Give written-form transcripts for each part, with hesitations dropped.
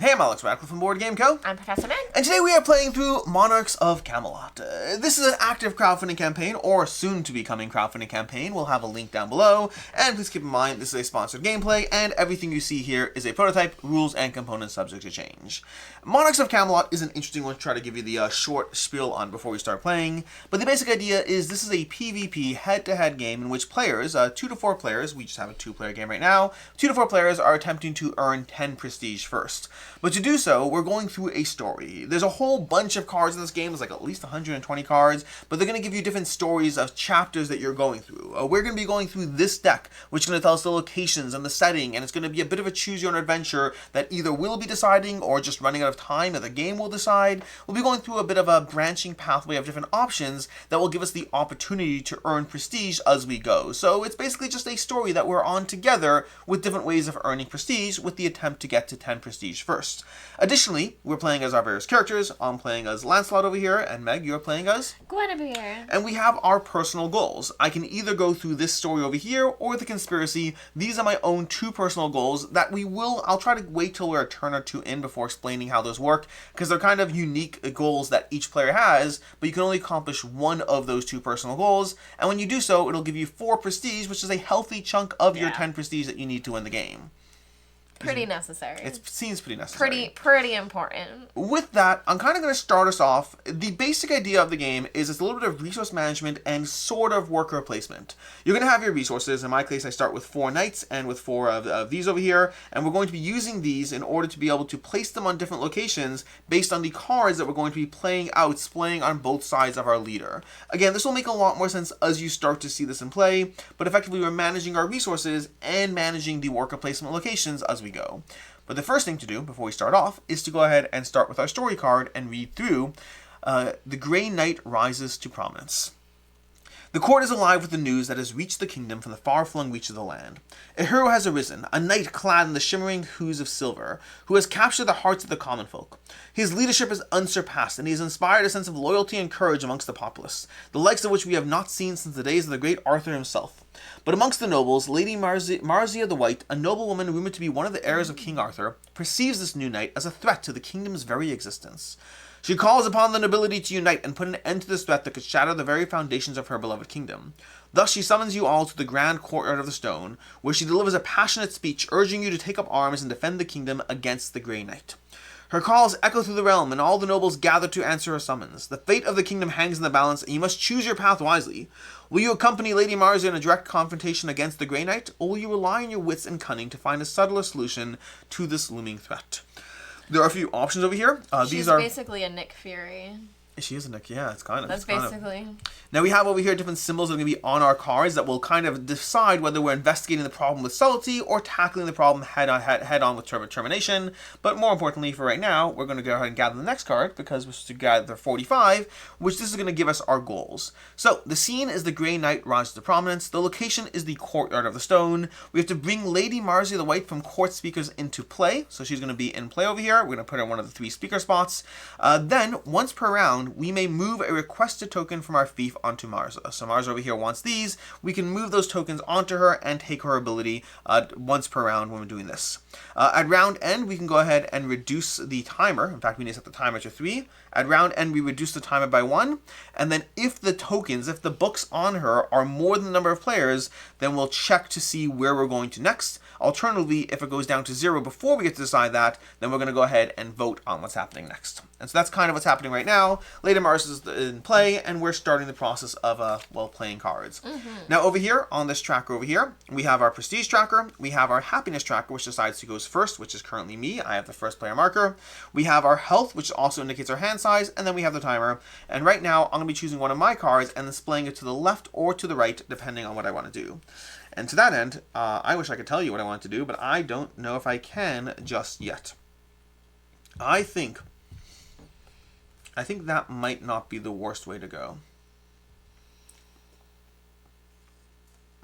Hey, I'm Alex Radcliffe from Board Game Co. I'm Professor Meg. And today we are playing through Monarchs of Camelot. This is an active crowdfunding campaign, or soon-to-be-coming crowdfunding campaign. We'll have a link down below. And please keep in mind, this is a sponsored gameplay, and everything you see here is a prototype, rules and components subject to change. Monarchs of Camelot is an interesting one to try to give you the short spiel on before we start playing. But the basic idea is this is a PvP head-to-head game in which players, 2 to 4 players, we just have a 2-player game right now, 2 to 4 players are attempting to earn 10 prestige first. But to do so, we're going through a story. There's a whole bunch of cards in this game. There's like at least 120 cards, but they're going to give you different stories of chapters that you're going through. We're going to be going through this deck, which is going to tell us the locations and the setting, and it's going to be a bit of a choose-your-own adventure that either we'll be deciding or just running out of time that the game will decide. We'll be going through a bit of a branching pathway of different options that will give us the opportunity to earn prestige as we go. So it's basically just a story that we're on together with different ways of earning prestige with the attempt to get to 10 prestige first. Additionally, we're playing as our various characters. I'm playing as Lancelot over here, and Meg, you're playing as? Guinevere. And we have our personal goals. I can either go through this story over here or the conspiracy. These are my own 2 personal goals that I'll try to wait till we're a turn or 2 in before explaining how those work, because they're kind of unique goals that each player has, but you can only accomplish one of those 2 personal goals, and when you do so, it'll give you 4 prestige, which is a healthy chunk of your 10 prestige that you need to win the game. Pretty necessary. It seems pretty necessary. Pretty important. With that, I'm kind of going to start us off. The basic idea of the game is it's a little bit of resource management and sort of worker placement. You're going to have your resources. In my case, I start with 4 knights and with 4 of these over here, and we're going to be using these in order to be able to place them on different locations based on the cards that we're going to be playing out, displaying on both sides of our leader. Again, this will make a lot more sense as you start to see this in play, but effectively we're managing our resources and managing the worker placement locations as we go. But the first thing to do before we start off is to go ahead and start with our story card and read through The Grey Knight Rises to Prominence. The court is alive with the news that has reached the kingdom from the far-flung reach of the land. A hero has arisen, a knight clad in the shimmering hues of silver, who has captured the hearts of the common folk. His leadership is unsurpassed, and he has inspired a sense of loyalty and courage amongst the populace, the likes of which we have not seen since the days of the great Arthur himself. But amongst the nobles, Lady Marsia the White, a noblewoman rumored to be one of the heirs of King Arthur, perceives this new knight as a threat to the kingdom's very existence. She calls upon the nobility to unite and put an end to this threat that could shatter the very foundations of her beloved kingdom. Thus she summons you all to the grand courtyard of the stone, where she delivers a passionate speech urging you to take up arms and defend the kingdom against the Grey Knight. Her calls echo through the realm, and all the nobles gather to answer her summons. The fate of the kingdom hangs in the balance, and you must choose your path wisely. Will you accompany Lady Marsia in a direct confrontation against the Grey Knight, or will you rely on your wits and cunning to find a subtler solution to this looming threat? There are a few options over here. She's basically a Nick Fury. She is a Nick, yeah, it's kind of. That's basically. Now we have over here different symbols that are going to be on our cards that will kind of decide whether we're investigating the problem with subtlety or tackling the problem head on with determination. But more importantly, for right now, we're going to go ahead and gather the next card because we're supposed to gather 45, which this is going to give us our goals. So the scene is the Grey Knight rises to prominence. The location is the courtyard of the stone. We have to bring Lady Marsia the White from court speakers into play. So she's going to be in play over here. We're going to put her in one of the 3 speaker spots. Then, once per round, we may move a requested token from our fief onto Marsa. So Marsa over here wants these. We can move those tokens onto her and take her ability once per round when we're doing this. At round end, we can go ahead and reduce the timer. In fact, we need to set the timer to 3. At round end, we reduce the timer by 1. And then if the books on her are more than the number of players, then we'll check to see where we're going to next. Alternatively, if it goes down to 0 before we get to decide that, then we're going to go ahead and vote on what's happening next. And so that's kind of what's happening right now. Lady Marsia is in play, and we're starting the process of playing cards. Now over here, on this tracker over here, we have our prestige tracker, we have our happiness tracker, which decides who goes first, which is currently me. I have the first player marker. We have our health, which also indicates our hand size, and then we have the timer. And right now, I'm going to be choosing one of my cards and displaying it to the left or to the right, depending on what I want to do. And to that end, I wish I could tell you what I want to do, but I don't know if I can just yet. I think that might not be the worst way to go.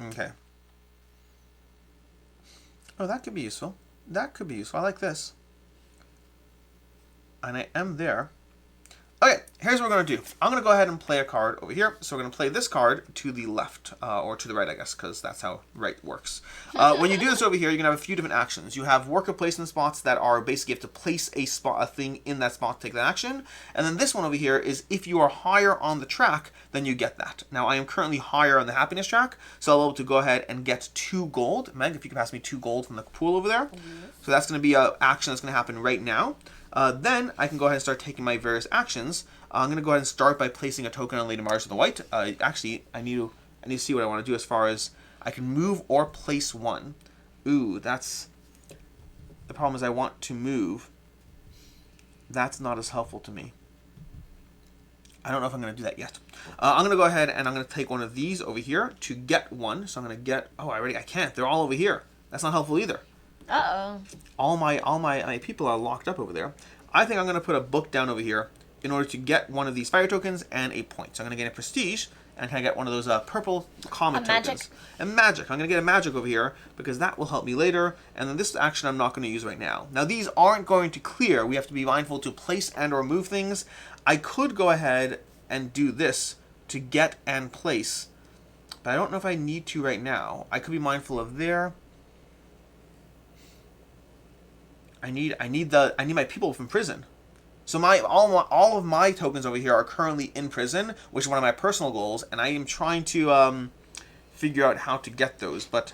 Okay. Oh, that could be useful. That could be useful. I like this. And I am there. Okay, here's what we're going to do. I'm going to go ahead and play a card over here. So we're going to play this card to the left, or to the right, I guess, because that's how right works. When you do this over here, you're going to have a few different actions. You have worker placement spots that are basically you have to place a thing in that spot to take that action. And then this one over here is if you are higher on the track, then you get that. Now, I am currently higher on the happiness track, so I'll be able to go ahead and get 2 gold. Meg, if you can pass me 2 gold from the pool over there. So that's going to be an action that's going to happen right now. Then I can go ahead and start taking my various actions. I'm going to go ahead and start by placing a token on Lady Mars of the White. Actually, I need to see what I want to do as far as I can move or place 1. Ooh, that's... The problem is I want to move. That's not as helpful to me. I don't know if I'm going to do that yet. I'm going to go ahead and I'm going to take one of these over here to get 1. So I'm going to get... Oh, I can't. They're all over here. That's not helpful either. Uh-oh. All my people are locked up over there. I think I'm going to put a book down over here in order to get one of these fire tokens and a point. So I'm going to get a prestige and can I get one of those purple comet tokens. Magic. And magic. I'm going to get a magic over here because that will help me later. And then this action I'm not going to use right now. Now these aren't going to clear. We have to be mindful to place and or move things. I could go ahead and do this to get and place. But I don't know if I need to right now. I could be mindful of there. I need my people from prison. So all of my tokens over here are currently in prison, which is one of my personal goals, and I am trying to figure out how to get those, but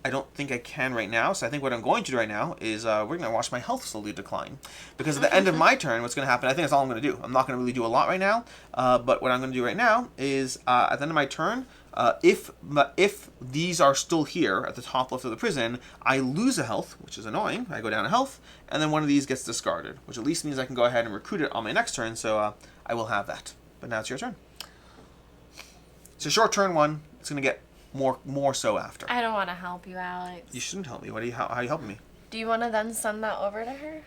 I don't think I can right now. So I think what I'm going to do right now is we're going to watch my health slowly decline. Because at the end of my turn, what's going to happen, I think that's all I'm going to do. I'm not going to really do a lot right now, but what I'm going to do right now is at the end of my turn, if these are still here at the top left of the prison, I lose a health, which is annoying. I go down a health, and then one of these gets discarded, which at least means I can go ahead and recruit it on my next turn, so I will have that. But now it's your turn. It's a short turn one. It's going to get more so after. I don't want to help you, Alex. You shouldn't help me. How are you helping me? Do you want to then send that over to her?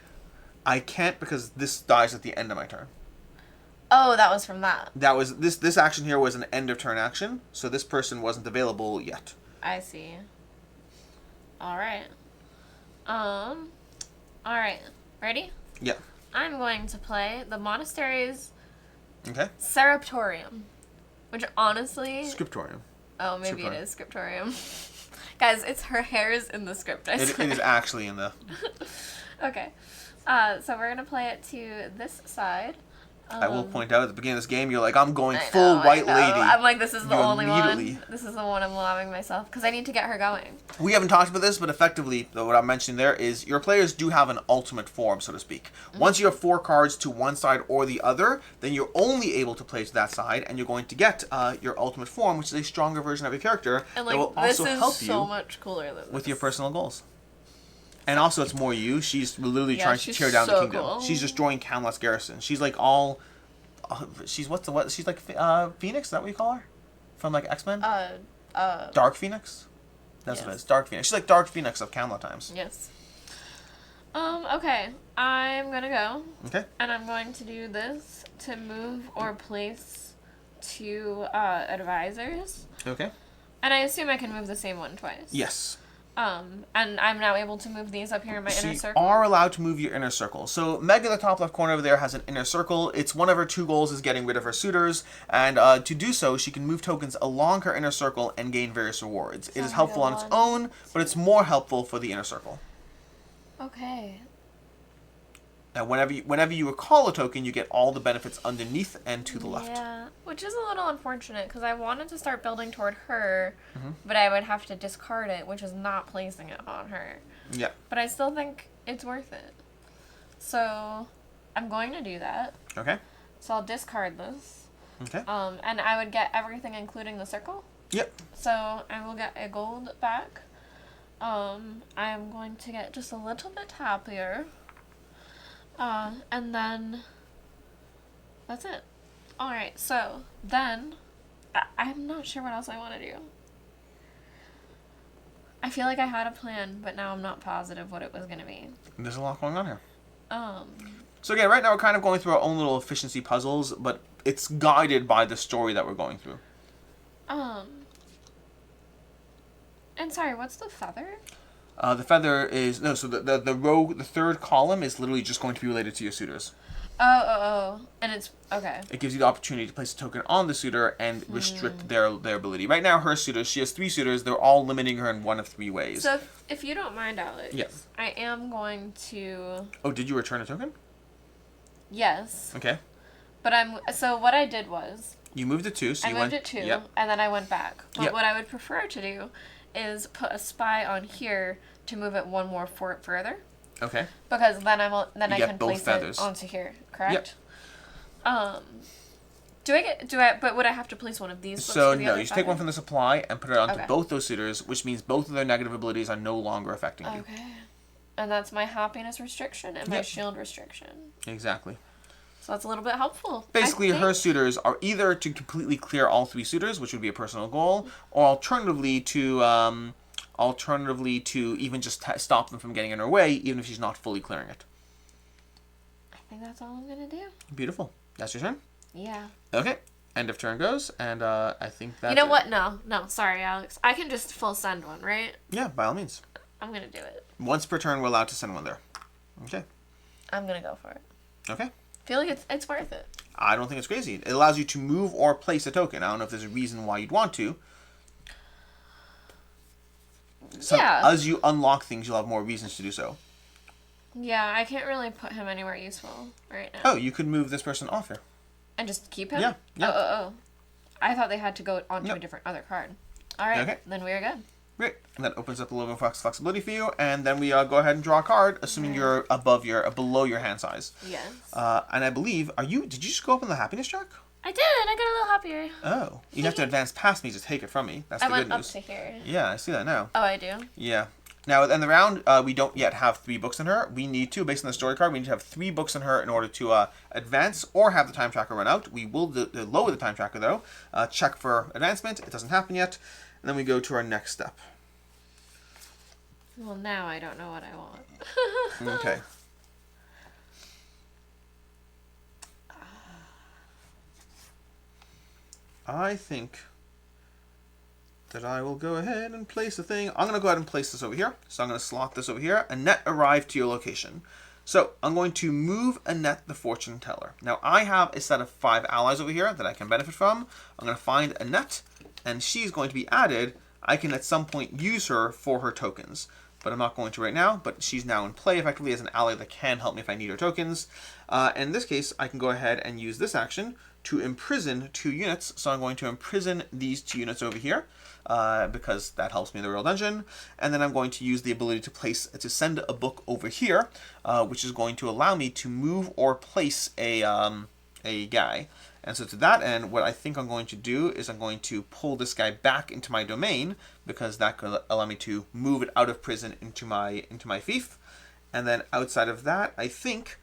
I can't because this dies at the end of my turn. Oh, that was from that. That was this action here was an end of turn action, so this person wasn't available yet. I see. All right. All right. Ready? Yeah. I'm going to play the monastery's Okay. Seraptorium, which honestly. Scriptorium. Oh, maybe it is Scriptorium. Guys, it's her hair is in the script. I swear. It is actually in the. Okay. So we're gonna play it to this side. I will point out at the beginning of this game, you're like, I'm going I full know, white I know. lady. I'm like, this is the You only one. immediately- This is the one I'm allowing myself because I need to get her going. We haven't talked about this, but effectively, though, what I'm mentioning there is your players do have an ultimate form, so to speak. Mm-hmm. Once you have 4 cards to one side or the other, then you're only able to play to that side, and you're going to get your ultimate form, which is a stronger version of your character And that will this also is help so you much cooler than with this. your personal goals. And also, it's more you. She's literally trying to she's tear down the so kingdom. cool. She's destroying Camelot's garrison. She's like all. She's She's like Phoenix. Is that what you call her? From like X-Men. Dark Phoenix. That's what it is. Dark Phoenix. She's like Dark Phoenix of Camelot times. Yes. Okay. I'm gonna go. Okay. And I'm going to do this to move or place 2 advisors. Okay. And I assume I can move the same one twice. Yes. And I'm now able to move these up here in my inner circle. You are allowed to move your inner circle. So Meg in the top left corner over there has an inner circle. It's one of her 2 goals is getting rid of her suitors, and to do so, she can move tokens along her inner circle and gain various rewards. It is helpful on its own, but it's more helpful for the inner circle. Okay. Now, whenever you recall a token, you get all the benefits underneath and to the left. Yeah, which is a little unfortunate because I wanted to start building toward her, but I would have to discard it, which is not placing it on her. Yeah. But I still think it's worth it. So I'm going to do that. Okay. So I'll discard this. Okay. And I would get everything including the circle. Yep. So I will get a gold back. I'm going to get just a little bit happier. And then that's it. Alright, so then I'm not sure what else I want to do. I feel like I had a plan, but now I'm not positive what it was going to be. There's a lot going on here. Um, So again, right now we're kind of going through our own little efficiency puzzles, but it's guided by the story that we're going through. and sorry, what's the feather? The feather is no. So the row, the third column is literally just going to be related to your suitors. Oh. And it's okay. It gives you the opportunity to place a token on the suitor and restrict their ability. Right now, her suitors, she has 3 suitors. They're all limiting her in one of 3 ways. So if you don't mind, Alex. Yes. I am going to. Oh, did you return a token? Yes. Okay. But so what I did was. You moved it 2. So I moved it 2, and then I went back. But what I would prefer to do is put a spy on here to move it 1 more further. Okay. Because then I can place feathers. it onto here, correct? Yep. But would I have to place one of these books So for the no, other you just take one from the supply and put it onto Okay. both those suitors, which means both of their negative abilities are no longer affecting you. Okay. And that's my happiness restriction and my Yep. shield restriction. Exactly. So that's a little bit helpful. Basically, I her think. suitors are either to completely clear all 3 suitors, which would be a personal goal, or alternatively to even just stop them from getting in her way, even if she's not fully clearing it. I think that's all I'm gonna do. Beautiful. That's your turn? Yeah. Okay. End of turn goes, and I think that's You know it. what? No. Sorry, Alex. I can just full send one, right? Yeah, by all means. I'm gonna do it. Once per turn, we're allowed to send one there. Okay. I'm gonna go for it. Okay. I feel like it's worth it. I don't think it's crazy. It allows you to move or place a token. I don't know if there's a reason why you'd want to. So Yeah. as you unlock things, you'll have more reasons to do so. Yeah, I can't really put him anywhere useful right now. Oh, you could move this person off here. And just keep him? Yeah, yeah. Oh. I thought they had to go onto Yep. a different other card. All right, Okay. then we're good. Great. And that opens up a little bit of flexibility for you. And then we go ahead and draw a card, assuming you're below your hand size. Yes. And I believe, did you just go up on the happiness track? I did. I got a little happier. Oh. You have to advance past me to take it from me. That's I the went good up news. to here. Yeah, I see that now. Oh, I do? Yeah. Now, in the round, we don't yet have 3 books in her. We need to, based on the story card, we need to have 3 books in her in order to advance or have the time tracker run out. We will lower the time tracker, though. Check for advancement. It doesn't happen yet. And then we go to our next step. Well, now I don't know what I want. Okay. I think that I will go ahead and place a thing. I'm going to go ahead and place this over here. So I'm going to slot this over here. Annette arrived to your location. So I'm going to move Annette the fortune teller. Now I have a set of 5 allies over here that I can benefit from. I'm going to find Annette, and she's going to be added. I can at some point use her for her tokens, but I'm not going to right now. But she's now in play effectively as an ally that can help me if I need her tokens. In this case, I can go ahead and use this action to imprison 2 units. So I'm going to imprison these 2 units over here. Because that helps me in the real dungeon, and then I'm going to use the ability to send a book over here, which is going to allow me to move or place a guy. And so to that end, what I think I'm going to do is I'm going to pull this guy back into my domain, because that could allow me to move it out of prison into my fief. And then outside of that, I think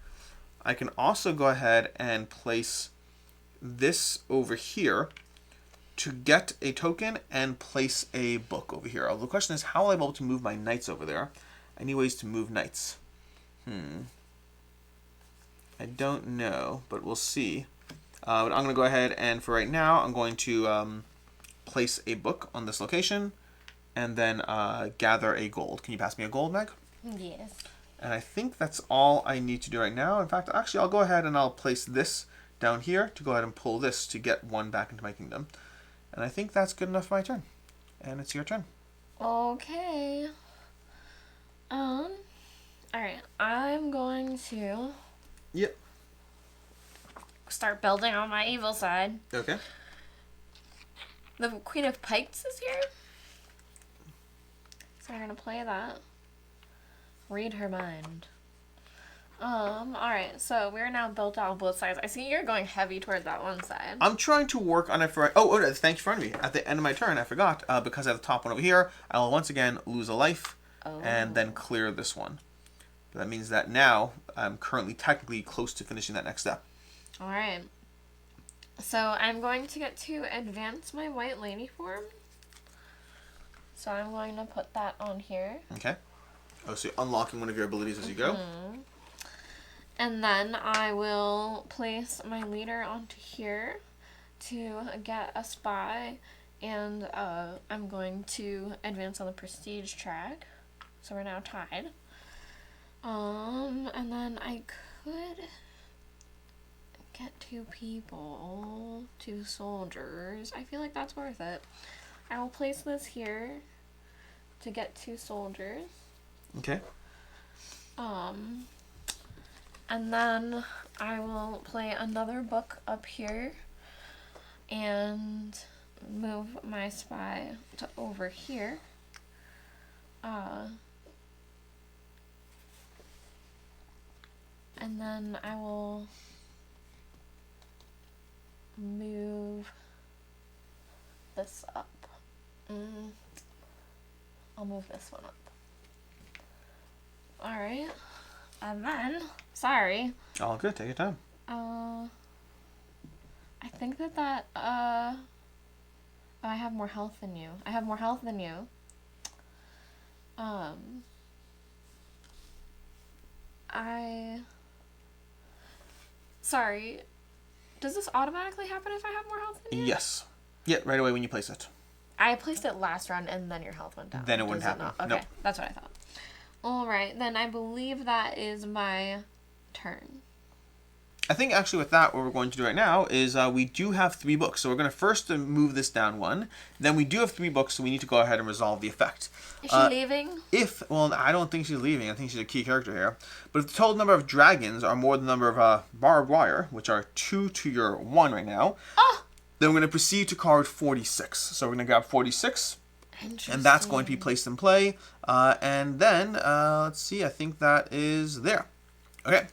I can also go ahead and place this over here to get a token and place a book over here. The question is, how will I be able to move my knights over there? I need ways to move knights. I don't know, but we'll see. But I'm going to go ahead and for right now, I'm going to place a book on this location and then gather a gold. Can you pass me a gold, Meg? Yes. And I think that's all I need to do right now. In fact, actually, I'll go ahead and I'll place this down here to go ahead and pull this to get 1 back into my kingdom. And I think that's good enough for my turn. And it's your turn. Okay. Alright, I'm going to Yep. start building on my evil side. Okay. The Queen of Pikes is here. So we're gonna play that. Read her mind. Alright, so we're now built out on both sides. I see you're going heavy toward that one side. I'm trying to work on it for... Oh, thank you for me. At the end of my turn, I forgot. Because I have the top one over here, I will once again lose a life and then clear this one. That means that now I'm currently technically close to finishing that next step. Alright. So I'm going to get to advance my White Lady form. So I'm going to put that on here. Okay. Oh, so you're unlocking one of your abilities as you go? And then I will place my leader onto here to get a spy. And I'm going to advance on the prestige track. So we're now tied. And then I could get 2 people, 2 soldiers. I feel like that's worth it. I will place this here to get 2 soldiers. Okay. And then I will play another book up here and move my spy to over here. And then I will move this up. I'll move this one up. Alright. And then, sorry. All good, take your time. I think that, I have more health than you. I have more health than you. Sorry. Does this automatically happen if I have more health than you? Yes. Yeah, right away when you place it. I placed it last round and then your health went down. Then it wouldn't happen. Okay, Nope. That's what I thought. Alright, then I believe that is my turn. I think actually with that, what we're going to do right now is we do have 3 books. So we're going to first move this down 1. Then we do have 3 books, so we need to go ahead and resolve the effect. Is she leaving? Well, I don't think she's leaving. I think she's a key character here. But if the total number of dragons are more than the number of barbed wire, which are 2 to your 1 right now, then we're going to proceed to card 46. So we're going to grab 46. And that's going to be placed in play. And then, let's see, I think that is there. Okay.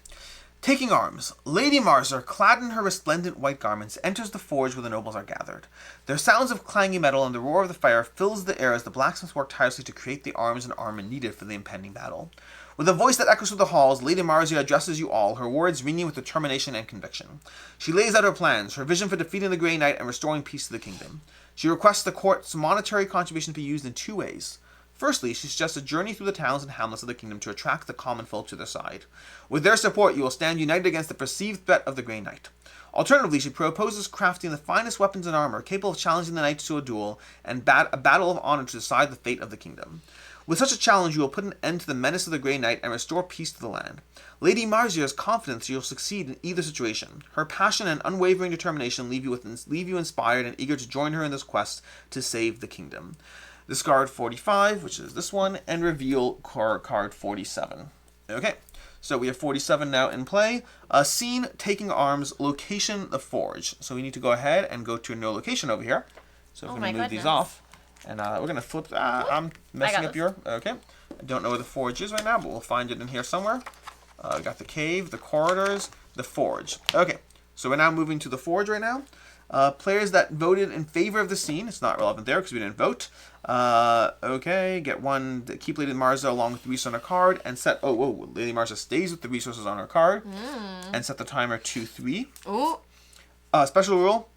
Taking arms, Lady Marza, clad in her resplendent white garments, enters the forge where the nobles are gathered. There are sounds of clanging metal, and the roar of the fire fills the air as the blacksmiths work tirelessly to create the arms and armor needed for the impending battle. With a voice that echoes through the halls, Lady Marza addresses you all, her words ringing with determination and conviction. She lays out her plans, her vision for defeating the Grey Knight and restoring peace to the kingdom. She requests the court's monetary contribution to be used in 2 ways. Firstly, she suggests a journey through the towns and hamlets of the kingdom to attract the common folk to their side. With their support, you will stand united against the perceived threat of the Grey Knight. Alternatively, she proposes crafting the finest weapons and armor, capable of challenging the knights to a duel, and a battle of honor to decide the fate of the kingdom. With such a challenge, you will put an end to the menace of the Grey Knight and restore peace to the land. Lady Marza has confidence she will succeed in either situation. Her passion and unwavering determination leave you inspired and eager to join her in this quest to save the kingdom. Discard 45, which is this one, and reveal card 47. Okay, so we have 47 now in play. Scene, taking arms, location, the forge. So we need to go ahead and go to no location over here. So if we're going to move these off. And we're going to flip, I'm messing up your, okay. I don't know where the forge is right now, but we'll find it in here somewhere. We got the cave, the corridors, the forge. Okay, so we're now moving to the forge right now. Players that voted in favor of the scene, it's not relevant there because we didn't vote. Okay, get 1, keep Lady Marza along with the resource on her card, and set, Lady Marza stays with the resources on her card, and set the timer to 3. Special rule,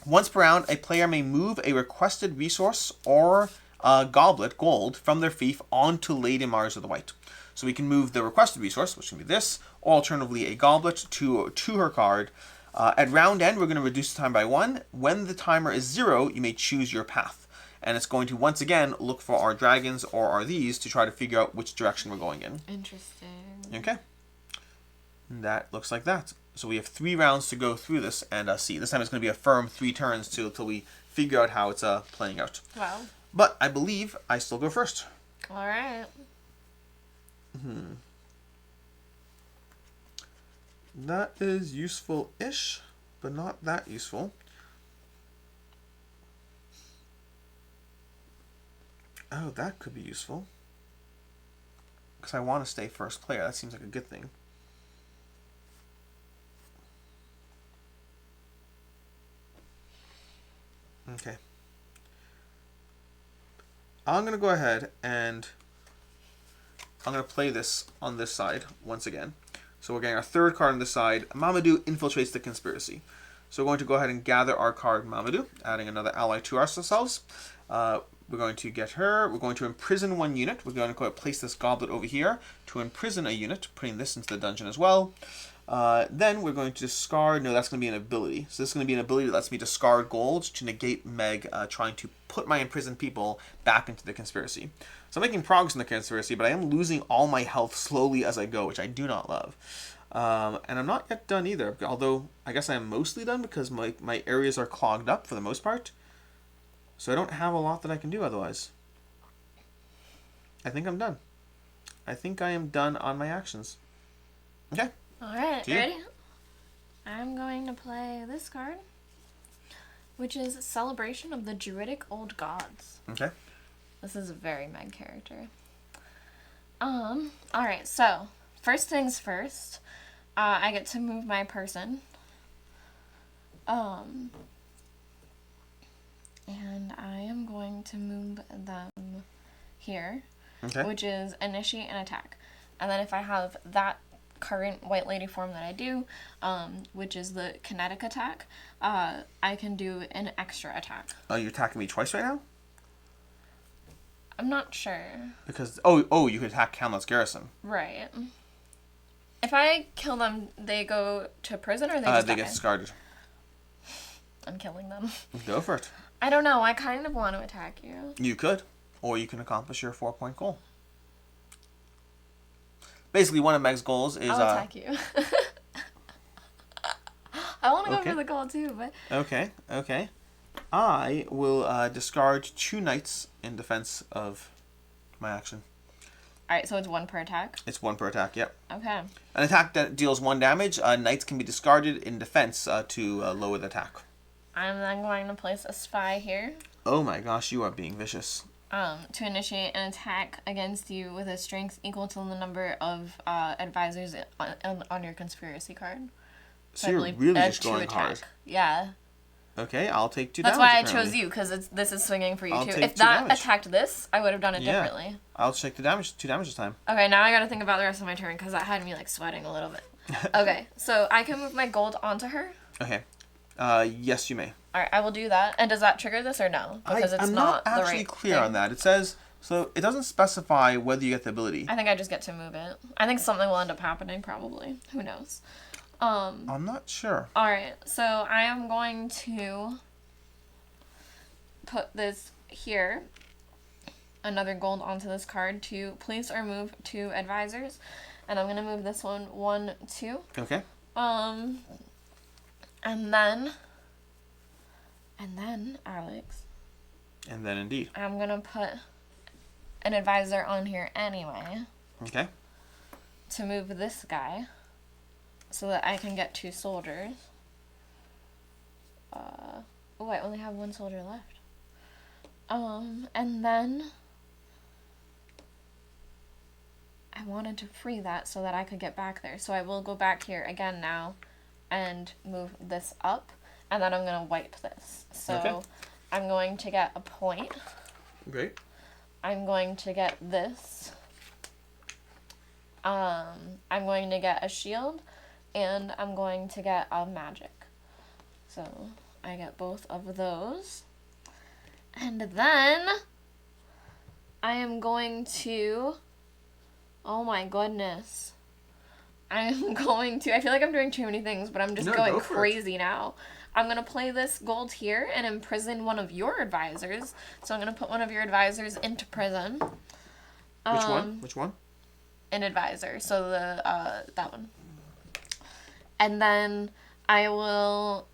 once per round, a player may move a requested resource or goblet, gold, from their fief onto Lady Marza the White. So we can move the requested resource, which can be this, or alternatively a goblet to her card. At round end, we're going to reduce the time by 1. When the timer is 0, you may choose your path. And it's going to, once again, look for our dragons or our these to try to figure out which direction we're going in. Interesting. Okay. That looks like that. So we have 3 rounds to go through this and see. This time it's going to be a firm 3 turns till we figure out how it's playing out. Wow. But I believe I still go first. All right. That is useful-ish, but not that useful. Oh, that could be useful. Because I want to stay first player. That seems like a good thing. Okay. I'm going to go ahead and I'm going to play this on this side once again. So we're getting our 3rd card on this side. Mamadou infiltrates the conspiracy. So we're going to go ahead and gather our card Mamadou, adding another ally to ourselves. We're going to get her. We're going to imprison 1 unit. We're going to go ahead and place this goblet over here to imprison a unit, putting this into the dungeon as well. Then we're going to discard. No, that's going to be an ability. So this is going to be an ability that lets me discard gold to negate Meg trying to put my imprisoned people back into the conspiracy. So I'm making progress in the conspiracy, but I am losing all my health slowly as I go, which I do not love. And I'm not yet done either, although I guess I am mostly done because my areas are clogged up for the most part. So I don't have a lot that I can do otherwise. I think I'm done. I think I am done on my actions. Okay. Alright, ready? I'm going to play this card, which is Celebration of the Druidic Old Gods. Okay. This is a very Meg character. Alright, so, first things first, I get to move my person. And I am going to move them here, Okay. which is initiate an attack. And then if I have that current White Lady form that I do, which is the kinetic attack, I can do an extra attack. Oh, you're attacking me twice right now? I'm not sure. Because, oh, you could attack Camelot's garrison. Right. If I kill them, they go to prison or they just They die? get discarded. I'm killing them. Go for it. I don't know. I kind of want to attack you. You could. Or you can accomplish your 4-point goal. Basically, one of Meg's goals is... I'll attack you. I want to go Okay. for the goal too, but... Okay. I will discard 2 knights in defense of my action. Alright, so it's 1 per attack? It's 1 per attack, yep. Okay. An attack that deals 1 damage, knights can be discarded in defense to lower the attack. I'm then going to place a spy here. Oh my gosh, you are being vicious. To initiate an attack against you with a strength equal to the number of advisors on your conspiracy card. So you're I believe really a just 2 going attack. hard. Yeah. Okay, I'll take 2 That's damage. why I apparently. chose you, because this is swinging for you I'll too. take If 2 that damage. attacked this, I would have done it Yeah. differently. I'll take 2 damage this time. Okay, now I gotta think about the rest of my turn, because that had me, like, sweating a little bit. Okay, so I can move my gold onto her. Okay. Yes, you may. Alright, I will do that. And does that trigger this or no? Because it's I'm not the actually right clear thing. on that. It says, so it doesn't specify whether you get the ability. I think I just get to move it. I think something will end up happening, probably. Who knows? I'm not sure. Alright, so I am going to put this here. Another gold onto this card to place or move 2 advisors. And I'm going to move this one 1, 2. Okay. And then, Alex, And then indeed. I'm going to put an advisor on here anyway Okay. to move this guy so that I can get 2 soldiers. Oh, I only have 1 soldier left. And then I wanted to free that so that I could get back there. So I will go back here again now and move this up. And then I'm going to wipe this. So Okay. I'm going to get a point. Great. I'm going to get this. I'm going to get a shield. And I'm going to get a magic. So I get both of those. And then I am going to... Oh my goodness. I'm going to... I feel like I'm doing too many things, but I'm just going go for it. crazy now. I'm going to play this gold here and imprison one of your advisors. So I'm going to put one of your advisors into prison. Which one? Which one? An advisor. So that one. And then I will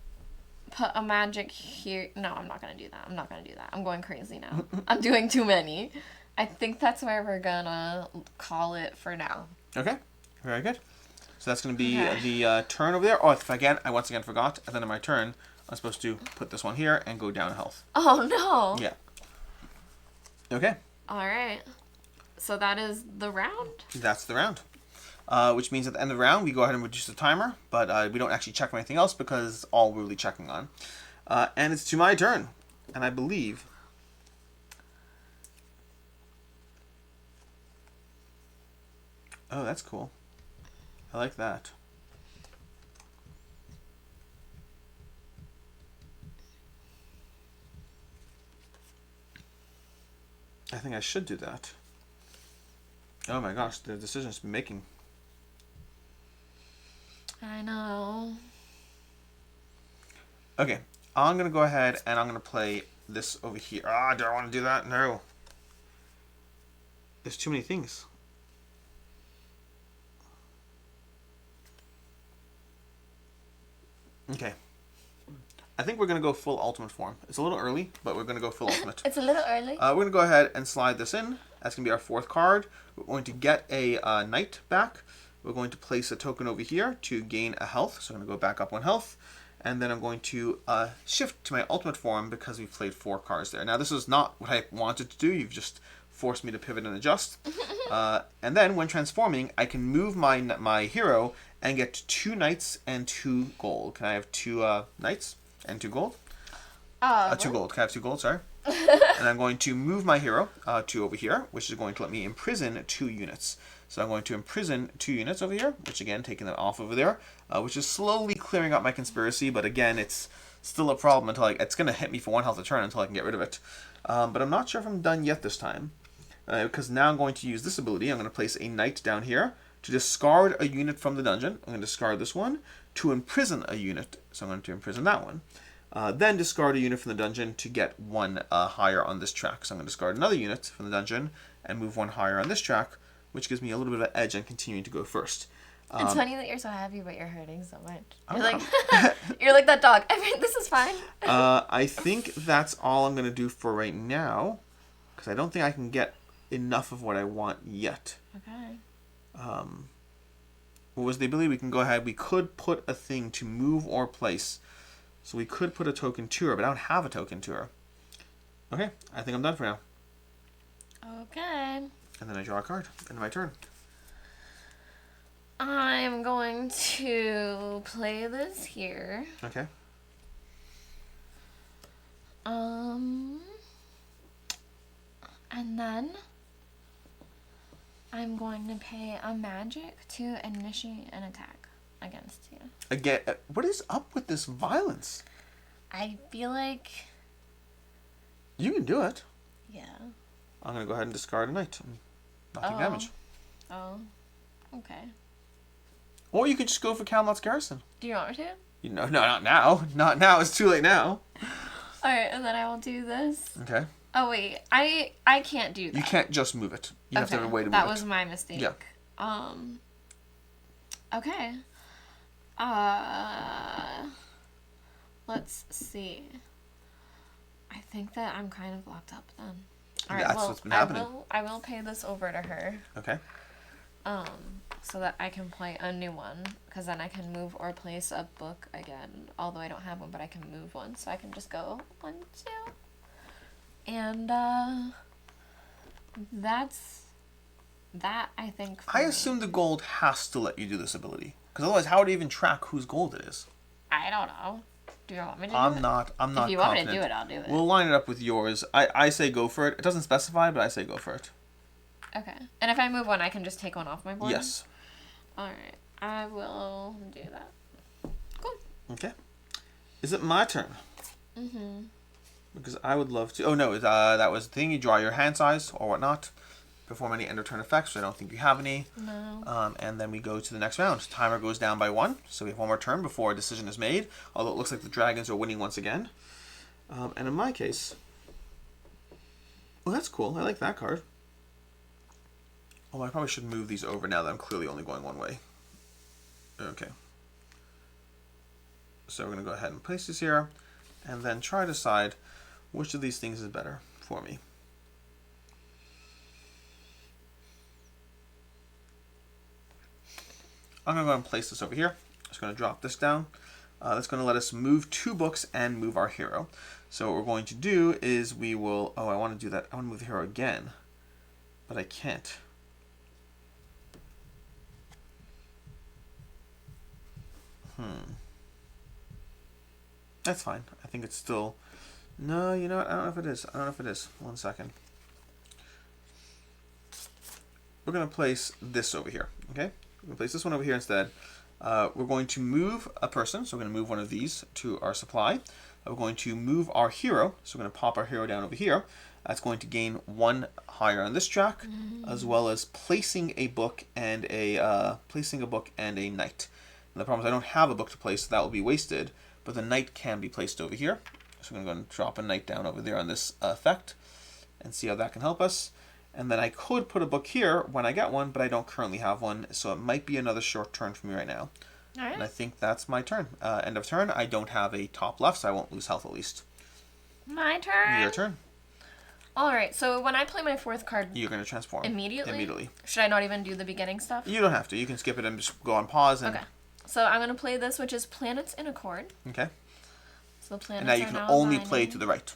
put a magic here. No, I'm not going to do that. I'm going crazy now. I'm doing too many. I think that's where we're gonna call it for now. Okay. Very good. So that's going to be Okay. the turn over there. Oh, I once again forgot. And then on my turn, I'm supposed to put this one here and go down a health. Oh no! Yeah. Okay. Alright. So that is the round? That's the round. Which means at the end of the round, we go ahead and reduce the timer. But we don't actually check anything else because it's all we're really checking on. And it's to my turn. And I believe... Oh, that's cool. I like that. I think I should do that. Oh my gosh, the decision's been making. I know. Okay, I'm going to go ahead and I'm going to play this over here. Ah, do I want to do that? No. There's too many things. Okay. I think we're going to go full ultimate form. It's a little early, but we're going to go full ultimate. It's a little early. We're going to go ahead and slide this in. That's going to be our 4th card. We're going to get a knight back. We're going to place a token over here to gain a health. So I'm going to go back up 1 health. And then I'm going to shift to my ultimate form because we've played 4 cards there. Now, this is not what I wanted to do. You've just forced me to pivot and adjust. And then when transforming, I can move my hero and get 2 knights and 2 gold. Can I have 2 knights and 2 gold? 2 gold. Can I have 2 gold? Sorry. And I'm going to move my hero to over here, which is going to let me imprison 2 units. So I'm going to imprison 2 units over here, which again, taking them off over there, which is slowly clearing up my conspiracy, but again, it's still a problem until it's going to hit me for 1 health a turn until I can get rid of it. But I'm not sure if I'm done yet this time, because now I'm going to use this ability. I'm going to place a knight down here to discard a unit from the dungeon. I'm going to discard this one to imprison a unit. So I'm going to imprison that one. Then discard a unit from the dungeon to get 1 higher on this track. So I'm going to discard another unit from the dungeon and move 1 higher on this track, which gives me a little bit of an edge on continuing to go first. It's funny that you're so happy, but you're hurting so much. You're like, you're like that dog. I mean, this is fine. I think that's all I'm going to do for right now, because I don't think I can get enough of what I want yet. Okay. What was the ability? We can go ahead. We could put a thing to move or place. So we could put a token to her, but I don't have a token to her. Okay, I think I'm done for now. Okay. And then I draw a card. End of my turn. I'm going to play this here. Okay. And then I'm going to pay a magic to initiate an attack against you. Again, what is up with this violence? I feel like... You can do it. Yeah. I'm going to go ahead and discard a knight. Not take damage. Oh. Okay. Or you could just go for Camelot's Garrison. Do you want me to? No, not now. Not now. It's too late now. Alright, and then I will do this. Okay. Oh, wait. I can't do that. You can't just move it. You have to have a way to move that it. was my mistake. Yeah. Okay. Let's see. I think that I'm kind of locked up then. All right, That's what's been happening. I will pay this over to her. Okay. So that I can play a new one, because then I can move or place a book again. Although I don't have one, but I can move one, so I can just go 1, 2. And that's that. I think. I assume the gold has to let you do this ability, because otherwise, how would it even track whose gold it is? I don't know. Do you want me to do it? I'm not. If you want me to do it, I'll do it. We'll line it up with yours. I say go for it. It doesn't specify, but I say go for it. Okay. And if I move one, I can just take one off my board? Yes. Alright. I will do that. Cool. Okay. Is it my turn? Mm-hmm. Because I would love to... Oh, no. That was the thing. You draw your hand size or whatnot. Perform any end of turn effects. I don't think you have any. No. And then we go to the next round. Timer goes down by 1. So we have 1 more turn before a decision is made. Although it looks like the dragons are winning once again. And in my case... Well, that's cool. I like that card. Although I probably should move these over now that I'm clearly only going one way. Okay. So we're going to go ahead and place this here. And then try to decide which of these things is better for me. I'm going to go and place this over here. Just going to drop this down. That's going to let us move 2 books and move our hero. So what we're going to do is we will... Oh, I want to do that. I want to move the hero again. But I can't. That's fine. I think it's still... No, you know what? I don't know if it is. I don't know if it is. 1 second. We're going to place this over here. Okay? We're going to place this one over here instead. We're going to move a person. So we're going to move one of these to our supply. We're going to move our hero. So we're going to pop our hero down over here. That's going to gain 1 higher on this track, as well as placing a book and a knight. And the problem is I don't have a book to place, so that will be wasted. But the knight can be placed over here. So I'm going to go and drop a knight down over there on this effect and see how that can help us. And then I could put a book here when I get one, but I don't currently have one, so it might be another short turn for me right now. All right. And I think that's my turn. End of turn. I don't have a top left, so I won't lose health at least. My turn. Your turn. All right. So when I play my 4th card, You're going to transform. Immediately. Should I not even do the beginning stuff? You don't have to. You can skip it and just go on pause. And... Okay. So I'm going to play this, which is Planets in Accord. Okay. So planets and now you are can now only aligning. play to the right.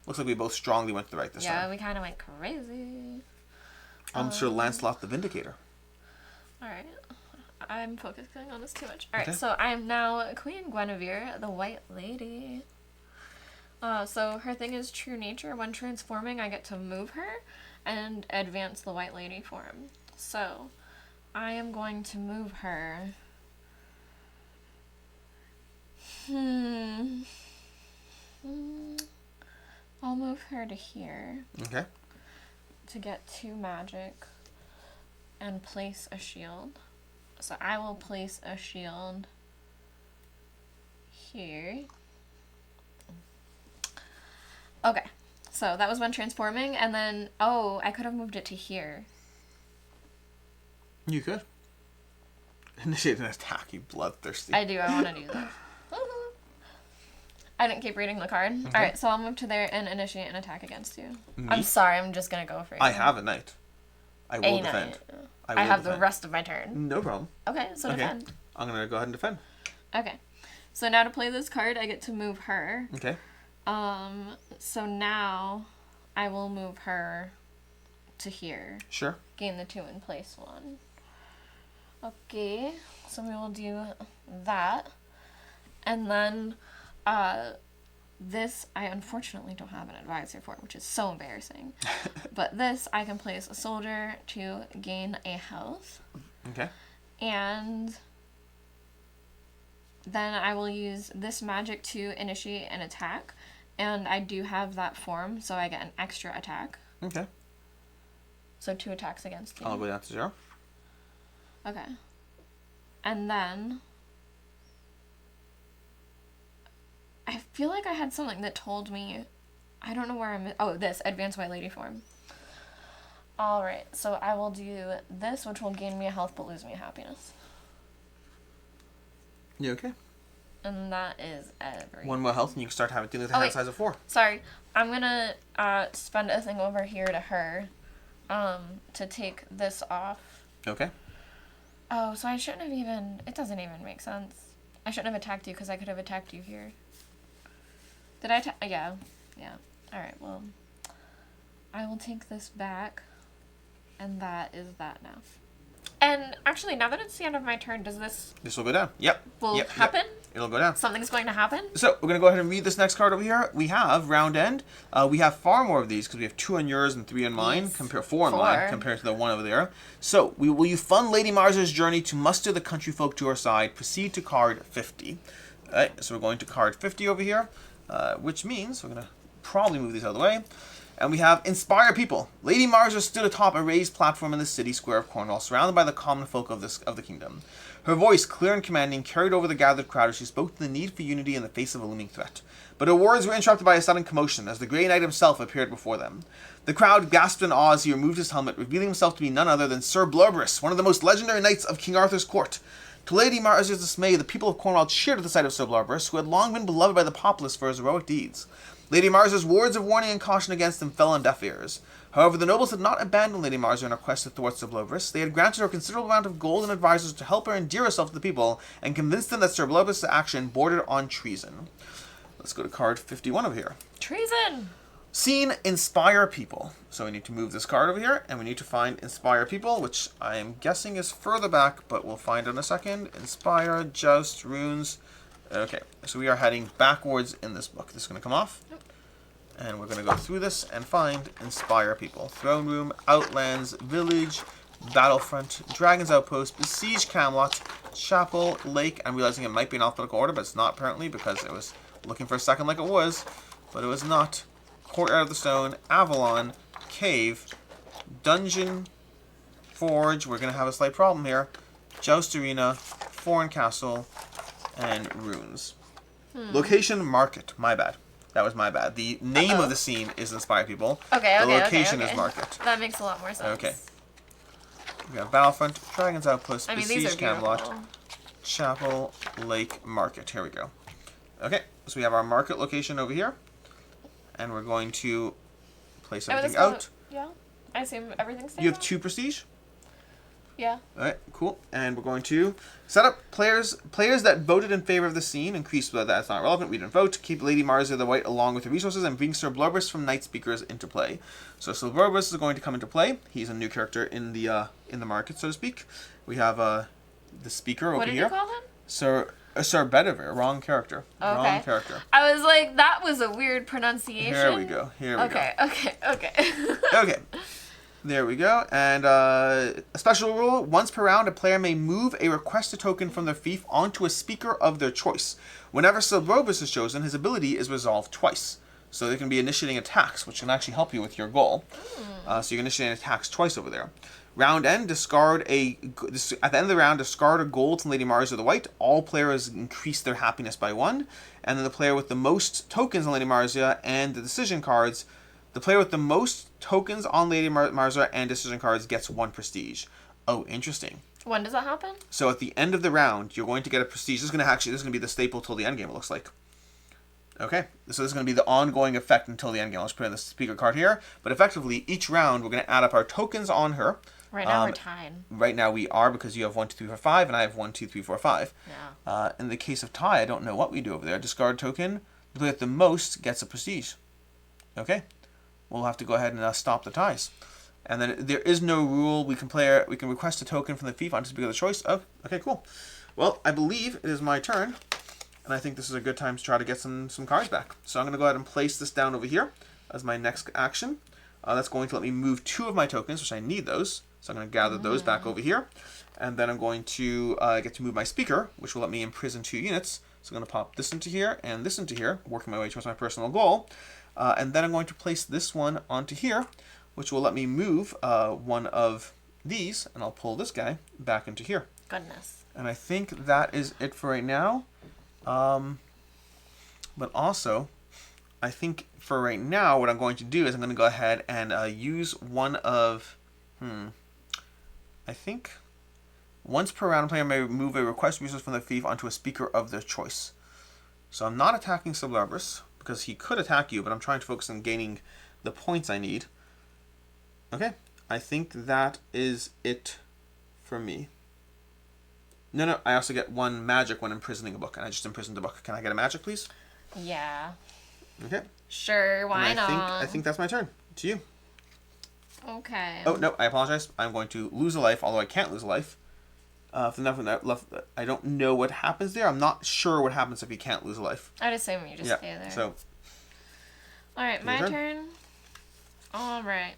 Looks like we both strongly went to the right this time. Yeah, we kind of went crazy. I'm Sir Lancelot the Vindicator. All right. I'm focusing on this too much. All right, Okay. so I am now Queen Guinevere, the White Lady. So her thing is true nature. When transforming, I get to move her and advance the White Lady form. So I am going to move her. I'll move her to here Okay. to get 2 magic and place a shield. So I will place a shield here. Okay, so that was when transforming, and then, oh, I could have moved it to here. You could. Initiate an attack, you bloodthirsty. I do, I want to do that. I didn't keep reading the card. Okay. Alright, so I'll move to there and initiate an attack against you. Me? I'm sorry, I'm just going to go for you. I have a knight. I will defend. Knight. I I will have the defend. rest of my turn. No problem. Okay, so Okay. defend. I'm going to go ahead and defend. Okay. So now to play this card, I get to move her. Okay. So now I will move her to here. Sure. Gain the 2 and place 1. Okay, so we will do that. And then, this I unfortunately don't have an advisor for, which is so embarrassing. But this, I can place a soldier to gain a health. Okay. And then I will use this magic to initiate an attack. And I do have that form, so I get an extra attack. Okay. So 2 attacks against you. I'll go down to 0. Okay. And then I feel like I had something that told me, I don't know where I'm, oh, this, Advanced White Lady form. Alright, so I will do this, which will gain me a health but lose me a happiness. You okay? And that is every... 1 more health and you can start having dealing with a Oh, hand wait. size of 4. Sorry, I'm gonna spend a thing over here to her to take this off. Okay. Oh, so I shouldn't have even... It doesn't even make sense. I shouldn't have attacked you because I could have attacked you here. Did I attack... Yeah. Yeah. Alright, well... I will take this back. And that is that now. And actually, now that it's the end of my turn, does this... This will go down. Yep. will Yep. happen? It'll go down. Something's going to happen? So, we're going to go ahead and read this next card over here. We have Round End. We have far more of these because we have 2 on yours and 3 on mine. Yes. 4 on mine compared to the 1 over there. So, will you fund Lady Mars's journey to muster the country folk to her side? Proceed to card 50. Alright, so we're going to card 50 over here, which means we're going to probably move these out of the way. And we have Inspire People. Lady Marza stood atop a raised platform in the city square of Cornwall, surrounded by the common folk of the kingdom. Her voice, clear and commanding, carried over the gathered crowd as she spoke to the need for unity in the face of a looming threat. But her words were interrupted by a sudden commotion as the Grey Knight himself appeared before them. The crowd gasped in awe as he removed his helmet, revealing himself to be none other than Sir Blurberus, one of the most legendary knights of King Arthur's court. To Lady Marza's dismay, the people of Cornwall cheered at the sight of Sir Blurberus, who had long been beloved by the populace for his heroic deeds. Lady Marza's words of warning and caution against him fell on deaf ears. However, the nobles had not abandoned Lady Marza in her quest to thwart Sir Blurberus. They had granted her a considerable amount of gold and advisors to help her endear herself to the people, and convinced them that Sir Blurberus' action bordered on treason. Let's go to card 51 over here. Treason! Scene, Inspire People. So we need to move this card over here, and we need to find Inspire People, which I am guessing is further back, but we'll find in a second. Inspire, Joust, Runes. Okay, so we are heading backwards in this book. This is going to come off. And we're going to go through this and find Inspire People. Throne Room, Outlands, Village, Battlefront, Dragon's Outpost, Besiege Camelot, Chapel, Lake. I'm realizing it might be in alphabetical order, but it's not apparently because it was looking for a second like it was. But it was not. Courtyard of the Stone, Avalon, Cave, Dungeon, Forge. We're going to have a slight problem here. Joust Arena, foreign castle, and runes. Location, market. My bad. That was my bad. The name of the scene is Inspire People. Okay, The location is market. That makes a lot more sense. Okay. We have Battlefront, Dragon's Outpost, I mean, Besiege these are Camelot, beautiful. Chapel, Lake, Market. Here we go. Okay, so we have our market location over here. And we're going to place everything out. Yeah. I assume everything's stable. You have 2 prestige. Yeah. Alright, cool. And we're going to set up players that voted in favor of the scene, increase, but that's not relevant, we didn't vote, keep Lady Marza the White along with the resources, and bring Sir Blurberus from Night Speakers into play. So Sir Blurberus is going to come into play. He's a new character in the market, so to speak. We have the speaker over here. What did you call him? Sir Bedivere, wrong character. Okay. Wrong character. I was like, that was a weird pronunciation. Here we go. Okay. Okay. There we go. And a special rule, once per round, a player may move a requested token from their fief onto a speaker of their choice. Whenever Silbrobus is chosen, his ability is resolved twice. So they can be initiating attacks, which can actually help you with your goal. So you can initiate attacks twice over there. Round end, at the end of the round, discard a gold from Lady Marza the White. All players increase their happiness by 1. And then the player with the most tokens on Lady Marza and the decision cards, the player with the most tokens on Lady Marza and decision cards gets 1 prestige. Oh, interesting. When does that happen? So at the end of the round, you're going to get a prestige. This is going to be the staple till the end game, it looks like. Okay, so this is going to be the ongoing effect until the end game. I'll just put in the speaker card here. But effectively, each round, we're going to add up our tokens on her. Right now we're tied. Right now we are, because you have 1, 2, 3, 4, 5, and I have 1, 2, 3, 4, 5. Yeah. In the case of tie, I don't know what we do over there. Discard token. The player with the most gets a prestige. Okay. We'll have to go ahead and stop the ties. And then there is no rule. We can request a token from the fief onto speaker of the choice. Oh, okay, cool. Well, I believe it is my turn. And I think this is a good time to try to get some cards back. So I'm going to go ahead and place this down over here as my next action. That's going to let me move 2 of my tokens, which I need those. So I'm going to gather those back over here. And then I'm going to get to move my speaker, which will let me imprison 2 units. So I'm going to pop this into here and this into here, working my way towards my personal goal. And then I'm going to place this one onto here, which will let me move 1 of these. And I'll pull this guy back into here. Goodness. And I think that is it for right now. But also, I think for right now, what I'm going to do is I'm going to go ahead and use one of... I think once per round, a player may move a request resource from their fief onto a speaker of their choice. So I'm not attacking Sublabris, because he could attack you, but I'm trying to focus on gaining the points I need. Okay, I think that is it for me. No, I also get 1 magic when imprisoning a book, and I just imprisoned the book. Can I get a magic, please? Yeah. Okay. Sure, why not? I think that's my turn. To you. Okay. Oh, no, I apologize. I'm going to lose a life, although I can't lose a life. If nothing left, I don't know what happens there. I'm not sure what happens if you can't lose a life. I'd assume you just stay there. So. Alright, my turn. Alright.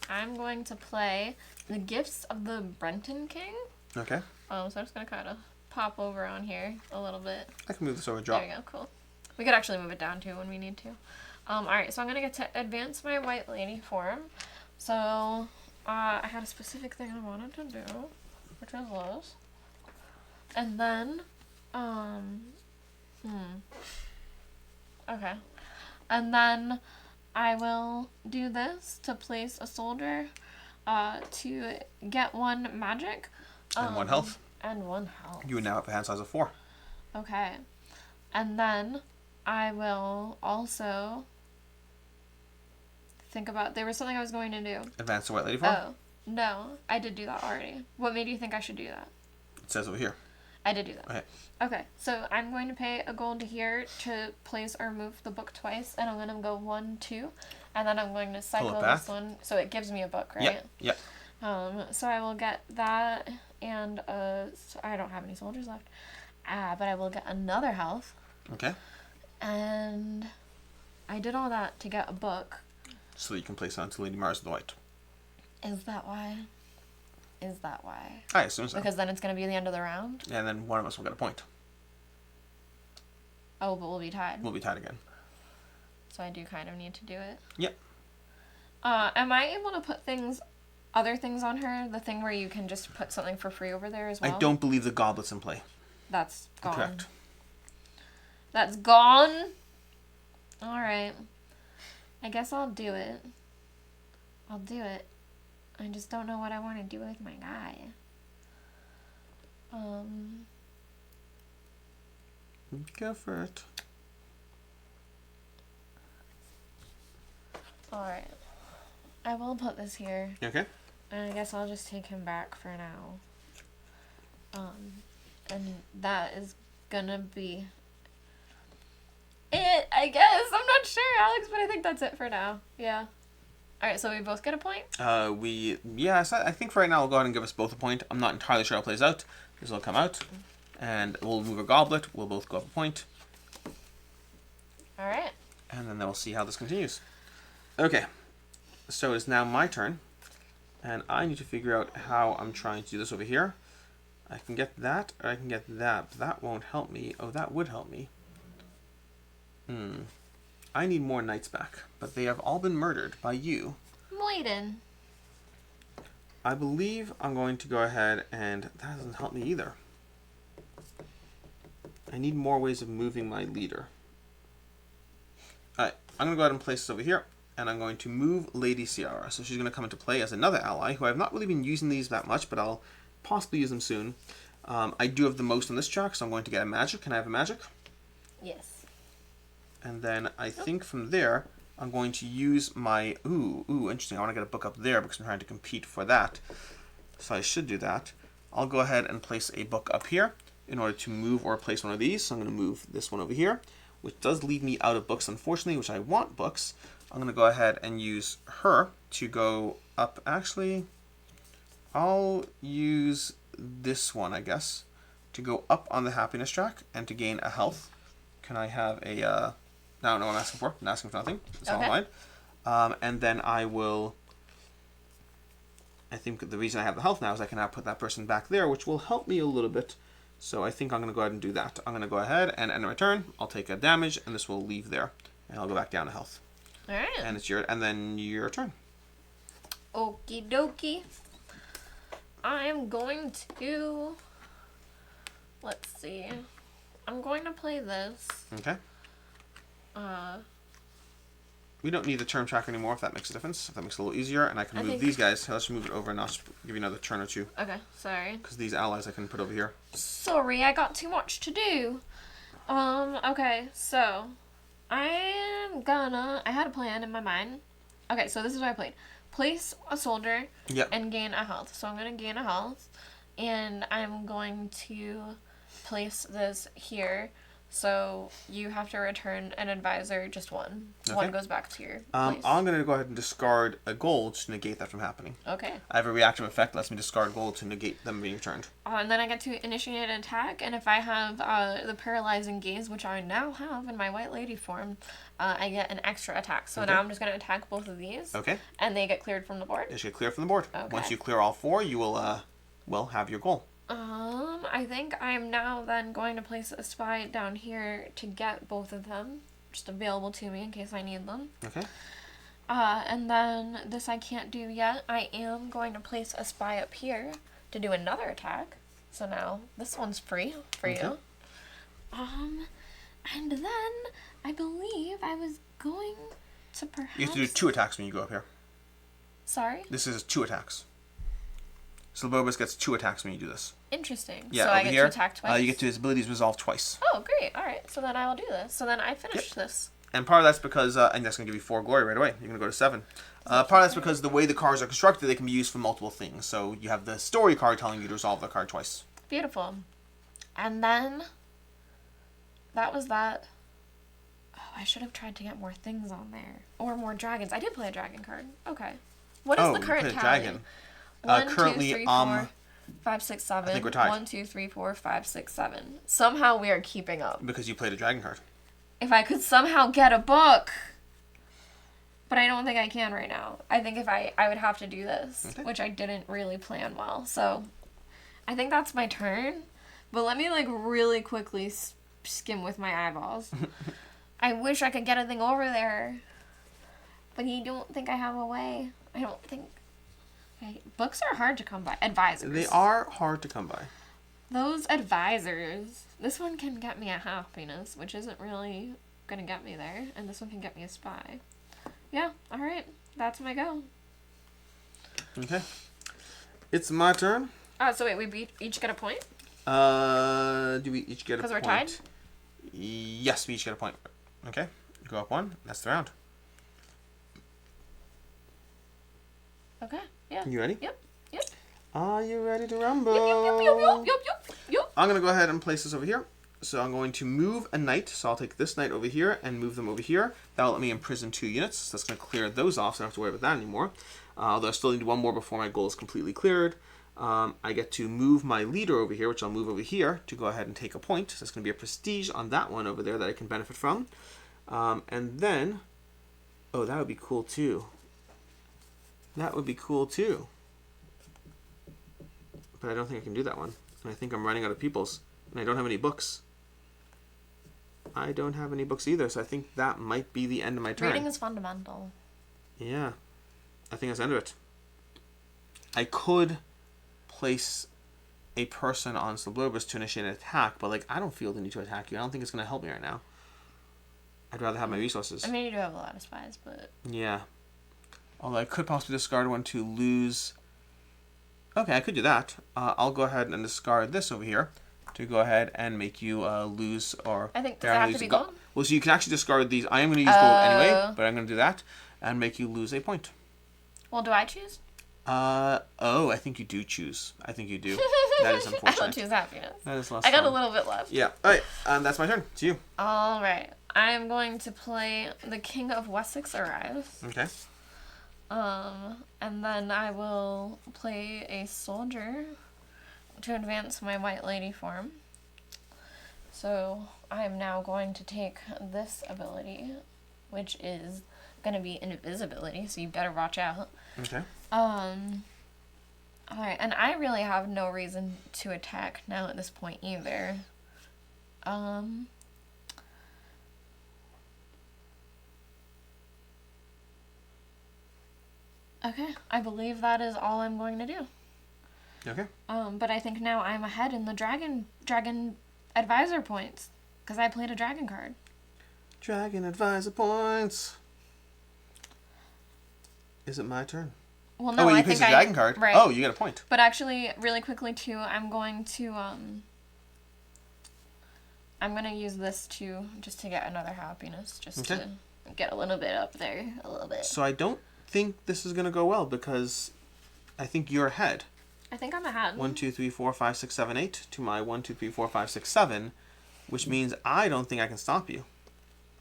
I'm going to play the Gifts of the Brenton King. Okay. So I'm just going to kind of pop over on here a little bit. I can move this over, drop. There we go, cool. We could actually move it down too when we need to. Alright, so I'm going to get to advance my White Lady form. So, I had a specific thing I wanted to do, which was this. And then, okay. And then I will do this to place a soldier, to get 1 magic. And 1 health. And 1 health. You now have a hand size of 4. Okay. And then I will also think about, there was something I was going to do. Advance the White Lady form? Oh, no. I did do that already. What made you think I should do that? It says over here. I did do that. Okay. Okay, so I'm going to pay a gold here to place or move the book twice, and I'm going to go 1, 2, and then I'm going to cycle this one, so it gives me a book, right? Yeah. So I will get that, and so I don't have any soldiers left, but I will get another health. Okay. And I did all that to get a book. So you can place it onto Lady Marza the White. Is that why? Is that why? I assume so. Because then it's going to be the end of the round? And then one of us will get a point. Oh, but we'll be tied. We'll be tied again. So I do kind of need to do it. Yep. Am I able to put other things on her? The thing where you can just put something for free over there as well? I don't believe the goblet's in play. That's gone. Correct. That's gone? Alright. I guess I'll do it. I'll do it. I just don't know what I want to do with my guy. Go for it. Alright. I will put this here. Okay. And I guess I'll just take him back for now. And that is gonna be it, I guess. I'm not sure, Alex, but I think that's it for now. Yeah. Alright, so we both get a point? Yes, I think for right now we'll go ahead and give us both a point. I'm not entirely sure how it plays out. This will come out. And we'll move a goblet. We'll both go up a point. Alright. And then we'll see how this continues. Okay. So it's now my turn. And I need to figure out how I'm trying to do this over here. I can get that, or I can get that, but that won't help me. Oh, that would help me. I need more knights back, but they have all been murdered by you. Moiden. I believe I'm going to go ahead, and that doesn't help me either. I need more ways of moving my leader. Alright, I'm going to go ahead and place this over here, and I'm going to move Lady Ciara. So she's going to come into play as another ally, who I've not really been using these that much, but I'll possibly use them soon. I do have the most on this track, so I'm going to get a magic. Can I have a magic? Yes. And then I think from there, I'm going to use my... Ooh, interesting. I want to get a book up there because I'm trying to compete for that. So I should do that. I'll go ahead and place a book up here in order to move or place one of these. So I'm going to move this one over here, which does leave me out of books, unfortunately, which I want books. I'm going to go ahead and use her to go up. Actually, I'll use this one, I guess, to go up on the happiness track and to gain a health. Can I have a... I don't know what I'm asking for. I'm asking for nothing. It's all mine. And then I will... I think the reason I have the health now is I can now put that person back there, which will help me a little bit. So I think I'm going to go ahead and do that. I'm going to go ahead and end my turn. I'll take a damage, and this will leave there. And I'll go back down to health. All right. And then your turn. Okie dokie. I am going to... Let's see. I'm going to play this. Okay. We don't need the turn track anymore, if that makes a difference. If that makes it a little easier. And I can move these guys. So let's move it over, and I'll just give you another turn or two. Okay, sorry. Because these allies I can put over here. Sorry, I got too much to do. Okay, so... I had a plan in my mind. Okay, so this is what I played. Place a soldier and gain a health. So I'm going to gain a health. And I'm going to place this here. So you have to return an advisor, just one. Okay. One goes back to your place. I'm going to go ahead and discard a gold to negate that from happening. Okay. I have a reactive effect that lets me discard gold to negate them being returned. And then I get to initiate an attack, and if I have the paralyzing gaze, which I now have in my White Lady form, I get an extra attack. So now I'm just going to attack both of these. Okay. And they get cleared from the board? They just get cleared from the board. Okay. Once you clear all four, you will have your goal. I think I'm now then going to place a spy down here to get both of them, just available to me in case I need them. Okay. And then this I can't do yet. I am going to place a spy up here to do another attack. So now this one's free for you. And then I believe I was going to perhaps... You have to do 2 attacks when you go up here. Sorry? This is 2 attacks. Slobobus gets 2 attacks when you do this. Interesting. Yeah, so I get to attack twice? You get to his abilities resolve twice. Oh, great. Alright, so then I will do this. So then I finish this. And part of that's because, and that's going to give you 4 glory right away. You're going to go to 7. Part of that's because the way the cards are constructed, they can be used for multiple things. So you have the story card telling you to resolve the card twice. Beautiful. And then, that was that. Oh, I should have tried to get more things on there. Or more dragons. I did play a dragon card. Okay. What is the current tally? Dragon. 1, Currently, 2, 3, 4, 5, 6, 7. I think we're tied. 1, 2, 3, 4, 5, 6, 7. Somehow we are keeping up. Because you played a dragon card. If I could somehow get a book. But I don't think I can right now. I think if I would have to do this, which I didn't really plan well. So, I think that's my turn. But let me, like, really quickly skim with my eyeballs. I wish I could get a thing over there. But you don't think I have a way. I don't think... Books are hard to come by. Advisors. They are hard to come by. Those advisors. This one can get me a happiness, which isn't really gonna get me there. And this one can get me a spy. Yeah, alright. That's my go. Okay. It's my turn. Oh, so wait, we each get a point? Do we each get a point? Because we're tied? Yes, we each get a point. Okay. Go up one. That's the round. Okay, yeah. You ready? Yep, yep. Are you ready to rumble? Yep. I'm going to go ahead and place this over here. So I'm going to move a knight. So I'll take this knight over here and move them over here. That'll let me imprison 2 units. So that's going to clear those off, so I don't have to worry about that anymore. Although I still need one more before my goal is completely cleared. I get to move my leader over here, which I'll move over here to go ahead and take a point. So it's going to be a prestige on that one over there that I can benefit from. And then, oh, that would be cool too. That would be cool too. But I don't think I can do that one. And I think I'm running out of peoples. And I don't have any books. I don't have any books either, so I think that might be the end of my turn. Reading is fundamental. Yeah. I think that's the end of it. I could place a person on Slumber to initiate an attack, but like I don't feel the need to attack you. I don't think it's going to help me right now. I'd rather have my resources. I mean, you do have a lot of spies, but... Yeah. Although I could possibly discard one to lose... Okay, I could do that. I'll go ahead and discard this over here to go ahead and make you lose or... I think, does it have to be gold? Well, so you can actually discard these. I am going to use gold anyway, but I'm going to do that and make you lose a point. Well, do I choose? Oh, I think you do choose. I think you do. That is unfortunate. I don't choose happiness. That is less I got fun. a little bit left. Yeah. All right, that's my turn. It's you. All right. I am going to play the King of Wessex arrives. Okay. And then I will play a soldier to advance my White Lady form. So I am now going to take this ability, which is going to be invisibility, so you better watch out. Okay. Alright, and I really have no reason to attack now at this point either. Okay, I believe that is all I'm going to do. Okay. But I think now I'm ahead in the dragon advisor points, because I played a dragon card. Dragon advisor points. Is it my turn? Well, no, oh, wait, you I placed think a dragon card. Right. Oh, you get a point. But actually, really quickly too, I'm going to use this to just to get another happiness, just to get a little bit up there, a little bit. So I don't think this is gonna go well because I think you're ahead. I think I'm ahead. 1, 2, 3, 4, 5, 6, 7, 8 to my 1, 2, 3, 4, 5, 6, 7, which means I don't think I can stop you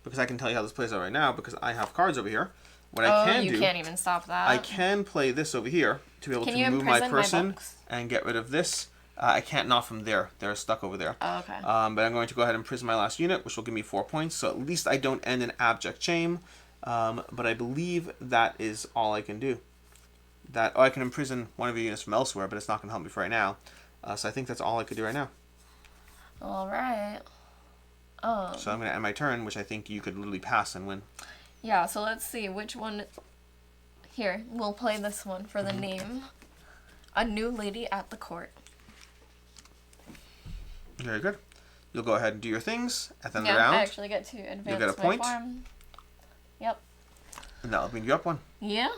because I can tell you how this plays out right now because I have cards over here. What I can do, you can't even stop that. I can play this over here to be able to move my person and get rid of this. I can't not from there. They're stuck over there. Oh, okay. But I'm going to go ahead and imprison my last unit, which will give me 4 points. So at least I don't end in abject shame. But I believe that is all I can do. I can imprison one of your units from elsewhere, but it's not going to help me for right now. So I think that's all I could do right now. All right. So I'm going to end my turn, which I think you could literally pass and win. Yeah, so let's see which one. Here, we'll play this one for the name. A New Lady at the Court. Very good. You'll go ahead and do your things at the end of the Yeah, round. I actually get to advance You'll get a my point. farm. Yep. And that'll bring you up one. Yeah.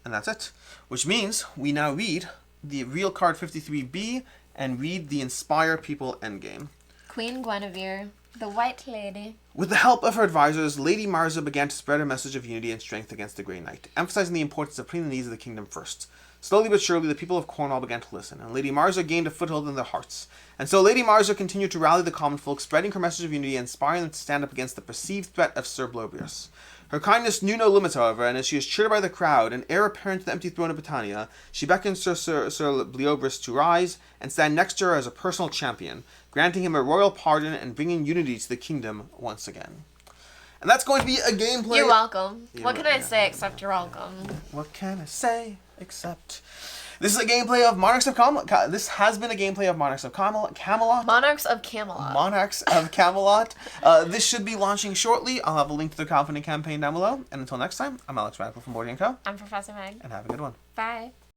And that's it. Which means we now read the real card 53B and read the Inspire People endgame. Queen Guinevere, the White Lady. With the help of her advisors, Lady Marza began to spread her message of unity and strength against the Grey Knight, emphasizing the importance of putting the needs of the kingdom first. Slowly but surely, the people of Cornwall began to listen, and Lady Marza gained a foothold in their hearts. And so Lady Marza continued to rally the common folk, spreading her message of unity and inspiring them to stand up against the perceived threat of Sir Blobius. Her kindness knew no limits, however, and as she is cheered by the crowd, and heir apparent to the empty throne of Britannia, she beckons Sir Bleobrus to rise and stand next to her as a personal champion, granting him a royal pardon and bringing unity to the kingdom once again. And that's going to be a gameplay. You're welcome. What can I say except you're welcome? What can I say except... This is a gameplay of Monarchs of Camelot. This has been a gameplay of Monarchs of Camelot. Monarchs of Camelot. Monarchs of Camelot. This should be launching shortly. I'll have a link to the crowdfunding campaign down below. And until next time, I'm Alex Radical from Boarding & Co. I'm Professor Meg. And have a good one. Bye.